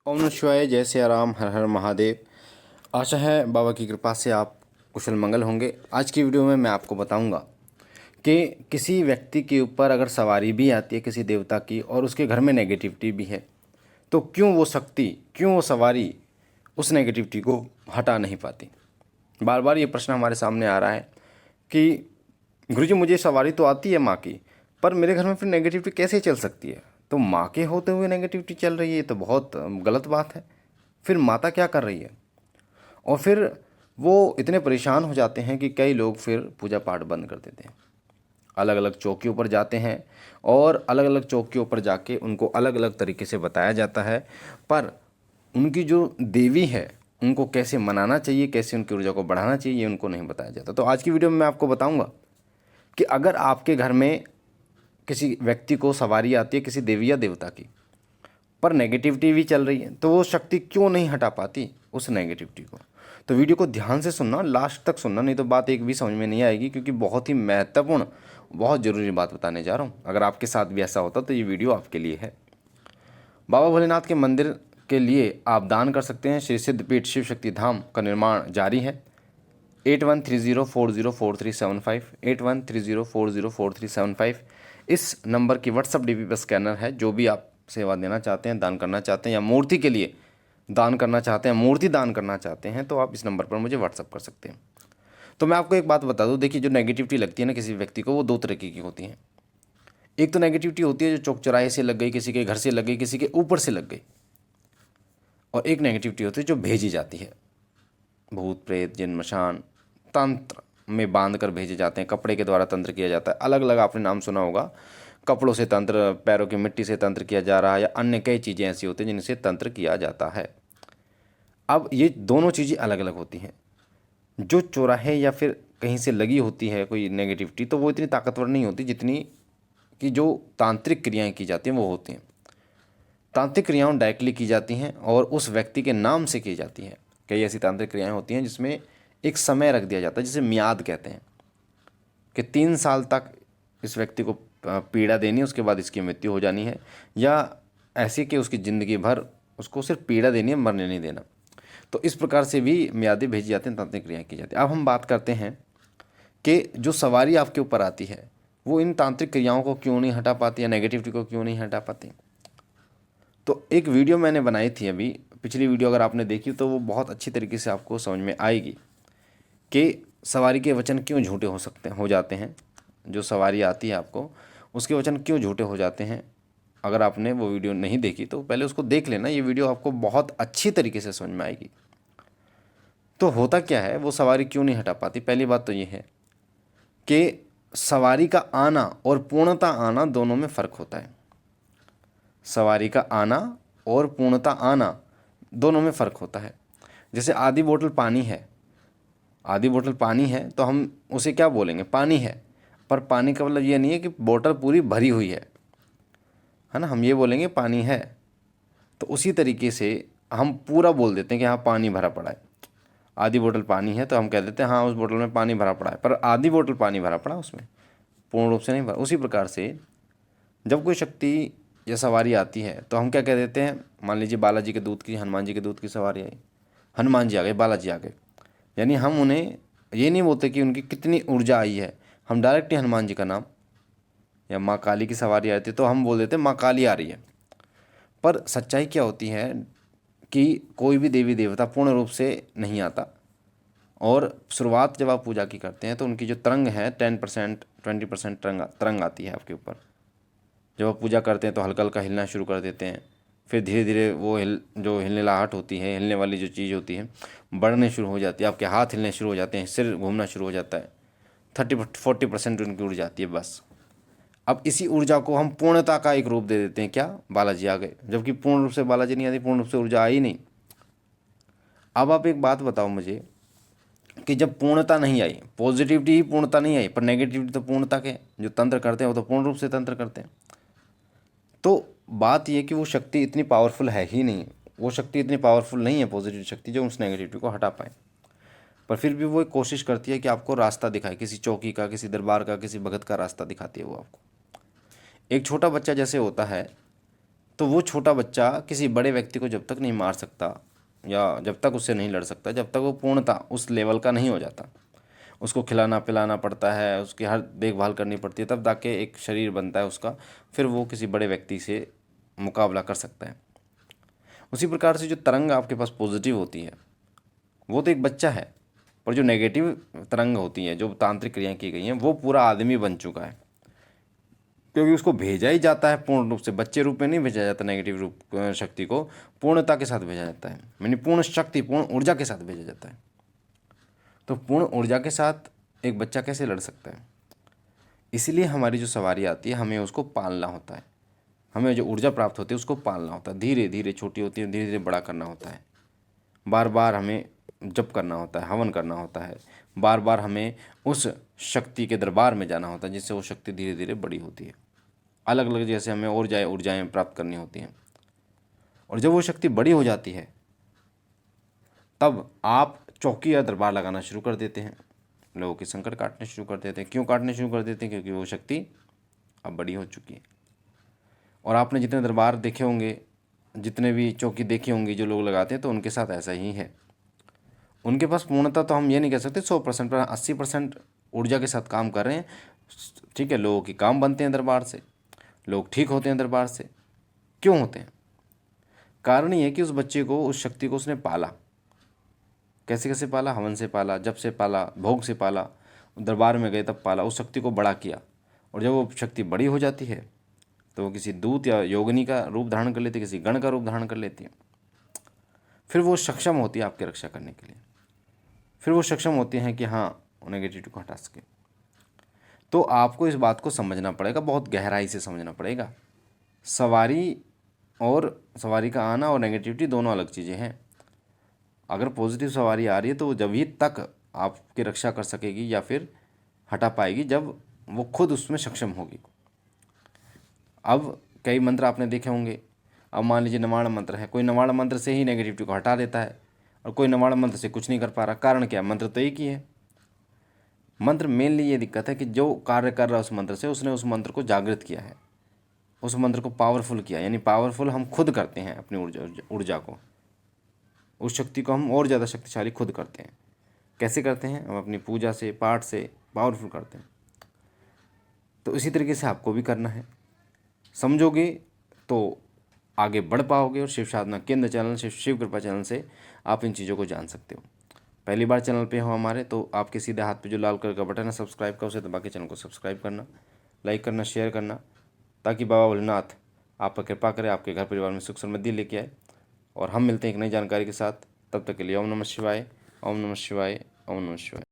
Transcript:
ओम नमः शिवाय। जय सिया राम, हर हर महादेव। आशा है बाबा की कृपा से आप कुशल मंगल होंगे। आज की वीडियो में मैं आपको बताऊंगा कि किसी व्यक्ति के ऊपर अगर सवारी भी आती है किसी देवता की और उसके घर में नेगेटिविटी भी है, तो क्यों वो शक्ति, क्यों वो सवारी उस नेगेटिविटी को हटा नहीं पाती। बार बार ये प्रश्न हमारे सामने आ रहा है कि गुरुजी मुझे सवारी तो आती है माँ की, पर मेरे घर में फिर नेगेटिविटी कैसे चल सकती है। तो माँ के होते हुए नेगेटिविटी चल रही है, ये तो बहुत गलत बात है। फिर माता क्या कर रही है। और फिर वो इतने परेशान हो जाते हैं कि कई लोग फिर पूजा पाठ बंद कर देते हैं, अलग अलग चौकियों पर जाते हैं और अलग अलग चौकियों पर जाके उनको अलग अलग तरीके से बताया जाता है, पर उनकी जो देवी है उनको कैसे मनाना चाहिए, कैसे उनकी ऊर्जा को बढ़ाना चाहिए, ये उनको नहीं बताया जाता। तो आज की वीडियो में मैं आपको बताऊंगा कि अगर आपके घर में किसी व्यक्ति को सवारी आती है किसी देवी या देवता की, पर नेगेटिविटी भी चल रही है, तो वो शक्ति क्यों नहीं हटा पाती उस नेगेटिविटी को। तो वीडियो को ध्यान से सुनना, लास्ट तक सुनना, नहीं तो बात एक भी समझ में नहीं आएगी, क्योंकि बहुत ही महत्वपूर्ण, बहुत ज़रूरी बात बताने जा रहा हूँ। अगर आपके साथ भी ऐसा होता तो ये वीडियो आपके लिए है। बाबा भोलेनाथ के मंदिर के लिए आप दान कर सकते हैं। श्री सिद्धपीठ शिव शक्ति धाम का निर्माण जारी है। 8130404375 8130404375 इस नंबर की व्हाट्सअप डीपी पर स्कैनर है। जो भी आप सेवा देना चाहते हैं, दान करना चाहते हैं, या मूर्ति के लिए दान करना चाहते हैं, मूर्ति दान करना चाहते हैं, तो आप इस नंबर पर मुझे व्हाट्सअप कर सकते हैं। तो मैं आपको एक बात बता दूं, देखिए जो नेगेटिविटी लगती है ना किसी व्यक्ति को, वो दो तरीके की होती है। एक तो नेगेटिविटी होती है जो चौक चौराहे से लग गई, किसी के घर से लग गई, किसी के ऊपर से लग गई। और एक नेगेटिविटी होती है जो भेजी जाती है, भूत प्रेत जिन मशान तंत्र में बांध कर भेजे जाते हैं, कपड़े के द्वारा तंत्र किया जाता है। अलग अलग आपने नाम सुना होगा, कपड़ों से तंत्र, पैरों की मिट्टी से तंत्र किया जा रहा है, या अन्य कई चीज़ें ऐसी होती हैं जिनसे तंत्र किया जाता है। अब ये दोनों चीज़ें अलग अलग होती हैं। जो चौराहे या फिर कहीं से लगी होती है कोई नेगेटिविटी, तो वो इतनी ताकतवर नहीं होती जितनी कि जो तांत्रिक क्रियाएं की जाती हैं वो होती हैं। तांत्रिक क्रियाएं डायरेक्टली की जाती हैं और उस व्यक्ति के नाम से की जाती हैं। कई ऐसी तांत्रिक क्रियाएं होती हैं जिसमें एक समय रख दिया जाता है, जिसे म्याद कहते हैं, कि 3 साल तक इस व्यक्ति को पीड़ा देनी, उसके बाद इसकी मृत्यु हो जानी है, या ऐसे कि उसकी ज़िंदगी भर उसको सिर्फ पीड़ा देनी है, मरने नहीं देना। तो इस प्रकार से भी म्यादें भेजी जाती हैं, तांत्रिक क्रियाएं की जाती हैं। अब हम बात करते हैं कि जो सवारी आपके ऊपर आती है वो इन तांत्रिक क्रियाओं को क्यों नहीं हटा पाती या नेगेटिविटी को क्यों नहीं हटा पाती। तो एक वीडियो मैंने बनाई थी अभी, पिछली वीडियो अगर आपने देखी तो वो बहुत अच्छी तरीके से आपको समझ में आएगी कि सवारी के वचन क्यों झूठे हो जाते हैं। जो सवारी आती है आपको, उसके वचन क्यों झूठे हो जाते हैं। अगर आपने वो वीडियो नहीं देखी तो पहले उसको देख लेना, ये वीडियो आपको बहुत अच्छी तरीके से समझ में आएगी। तो होता क्या है, वो सवारी क्यों नहीं हटा पाती। पहली बात तो ये है कि सवारी का आना और पूर्णता आना दोनों में फ़र्क होता है। सवारी का आना और पूर्णता आना दोनों में फ़र्क होता है। जैसे आधी बोतल पानी है, आधी बोतल पानी है तो हम उसे क्या बोलेंगे, पानी है। पर पानी का मतलब ये नहीं है कि बोतल पूरी भरी हुई है ना, हम ये बोलेंगे पानी है। तो उसी तरीके से हम पूरा बोल देते हैं कि हाँ पानी भरा पड़ा है। आधी बोतल पानी है तो हम कह देते हैं हाँ उस बोतल में पानी भरा पड़ा है, पर आधी बोतल पानी भरा पड़ा, उसमें पूर्ण रूप से नहीं भरा। उसी प्रकार से जब कोई शक्ति या सवारी आती है तो हम क्या कह देते हैं, मान लीजिए बालाजी के दूध की, हनुमान जी के दूध की सवारी आई, हनुमान जी आ गए, बालाजी आ गए, यानी हम उन्हें ये नहीं बोलते कि उनकी कितनी ऊर्जा आई है, हम डायरेक्ट ही हनुमान जी का नाम, या माँ काली की सवारी आती है तो हम बोल देते हैं माँ काली आ रही है। पर सच्चाई क्या होती है कि कोई भी देवी देवता पूर्ण रूप से नहीं आता, और शुरुआत जब आप पूजा की करते हैं तो उनकी जो तरंग है 10% 20% तरंग आती है आपके ऊपर। जब आप पूजा करते हैं तो हल्का हल्का हिलना शुरू कर देते हैं, फिर धीरे धीरे वो जो हिलनेलाहट होती है, हिलने वाली जो चीज़ होती है, बढ़ने शुरू हो जाती है, आपके हाथ हिलने शुरू हो जाते हैं, सिर घूमना शुरू हो जाता है, 30-40% उनकी उड़ जाती है बस। अब इसी ऊर्जा को हम पूर्णता का एक रूप दे देते हैं, क्या, बालाजी आ गए, जबकि पूर्ण रूप से बालाजी नहीं आती, पूर्ण रूप से ऊर्जा आई नहीं। अब आप एक बात बताओ मुझे कि जब पूर्णता नहीं आई, पॉजिटिविटी ही पूर्णता नहीं आई, पर नेगेटिविटी तो पूर्णता के जो तंत्र करते हैं वो तो पूर्ण रूप से तंत्र करते हैं। तो बात यह कि वो शक्ति इतनी पावरफुल है ही नहीं, वो शक्ति इतनी पावरफुल नहीं है, पॉजिटिव शक्ति, जो उस नेगेटिविटी को हटा पाए। पर फिर भी वो एक कोशिश करती है कि आपको रास्ता दिखाए, किसी चौकी का, किसी दरबार का, किसी भगत का रास्ता दिखाती है वो आपको। एक छोटा बच्चा जैसे होता है तो वो छोटा बच्चा किसी बड़े व्यक्ति को जब तक नहीं मार सकता या जब तक उससे नहीं लड़ सकता, जब तक वो पूर्णता उस लेवल का नहीं हो जाता, उसको खिलाना पिलाना पड़ता है, उसकी हर देखभाल करनी पड़ती है, तब जाके एक शरीर बनता है उसका, फिर वो किसी बड़े व्यक्ति से मुकाबला कर सकता है। उसी प्रकार से जो तरंग आपके पास पॉजिटिव होती है वो तो एक बच्चा है, पर जो नेगेटिव तरंग होती है, जो तांत्रिक क्रियाएं की गई हैं, वो पूरा आदमी बन चुका है, क्योंकि उसको भेजा ही जाता है पूर्ण रूप से, बच्चे रूप में नहीं भेजा जाता, नेगेटिव रूप शक्ति को पूर्णता के साथ भेजा जाता है, यानी पूर्ण शक्ति पूर्ण ऊर्जा के साथ भेजा जाता है। तो पूर्ण ऊर्जा के साथ एक बच्चा कैसे लड़ सकता है? इसलिए हमारी जो सवारी आती है हमें उसको पालना होता है, हमें जो ऊर्जा प्राप्त होती है उसको पालना होता है, धीरे धीरे छोटी होती है, धीरे धीरे बड़ा करना होता है, बार बार हमें जप करना होता है, हवन करना होता है, बार बार हमें उस शक्ति के दरबार में जाना होता है, जिससे वो शक्ति धीरे धीरे बड़ी होती है। अलग अलग जैसे हमें और ऊर्जाएँ प्राप्त करनी होती हैं, और जब वो शक्ति बड़ी हो जाती है तब आप चौकी या दरबार लगाना शुरू कर देते हैं, लोगों के संकट काटने शुरू कर देते हैं। क्यों काटने शुरू कर देते हैं? क्योंकि वो शक्ति अब बड़ी हो चुकी है। और आपने जितने दरबार देखे होंगे, जितने भी चौकी देखी होंगी जो लोग लगाते हैं, तो उनके साथ ऐसा ही है। उनके पास पूर्णता तो हम ये नहीं कह सकते 100%, पर 80% ऊर्जा के साथ काम कर रहे हैं। ठीक है, लोगों के काम बनते हैं दरबार से, लोग ठीक होते हैं दरबार से। क्यों होते हैं? कारण ये है कि उस बच्चे को, उस शक्ति को उसने पाला। कैसे कैसे पाला? हवन से पाला, जप से पाला, भोग से पाला, दरबार में गए तब पाला, उस शक्ति को बड़ा किया। और जब वो शक्ति बड़ी हो जाती है तो वो किसी दूत या योगिनी का रूप धारण कर लेती है, किसी गण का रूप धारण कर लेती है। फिर वो सक्षम होती है आपकी रक्षा करने के लिए, फिर वो सक्षम होती हैं कि हाँ, नेगेटिविटी को हटा सके। तो आपको इस बात को समझना पड़ेगा, बहुत गहराई से समझना पड़ेगा। सवारी और सवारी का आना और नेगेटिविटी दोनों अलग चीज़ें हैं। अगर पॉजिटिव सवारी आ रही है तो जब ही तक आपकी रक्षा कर सकेगी या फिर हटा पाएगी जब वो खुद उसमें सक्षम होगी। अब कई मंत्र आपने देखे होंगे। अब मान लीजिए नवाण मंत्र है, कोई नवाण मंत्र से ही नेगेटिविटी को हटा देता है और कोई नवाण मंत्र से कुछ नहीं कर पा रहा। कारण क्या? मंत्र तो एक ही है। मंत्र मेनली ये दिक्कत है कि जो कार्य कर रहा है उस मंत्र से, उसने उस मंत्र को जागृत किया है, उस मंत्र को पावरफुल किया। यानी पावरफुल हम खुद करते हैं अपनी ऊर्जा को, उस शक्ति को हम और ज़्यादा शक्तिशाली खुद करते हैं। कैसे करते हैं? हम अपनी पूजा से, पाठ से पावरफुल करते हैं। तो इसी तरीके से आपको भी करना है। समझोगे तो आगे बढ़ पाओगे। और शिव साधना केंद्र चैनल, शिव कृपा चैनल से आप इन चीज़ों को जान सकते हो। पहली बार चैनल पे हो हमारे, तो आपके सीधे हाथ पे जो लाल कलर का बटन है सब्सक्राइब का, उसे दबा के चैनल को सब्सक्राइब करना, लाइक करना, शेयर करना, ताकि बाबा भोलेनाथ आप पर कृपा करे, आपके घर परिवार में सुख समृद्धि लेके आए। और हम मिलते हैं एक नई जानकारी के साथ। तब तक के लिए ओम नमः शिवाय, ओम नमः शिवाय, ओम नमः शिवाय।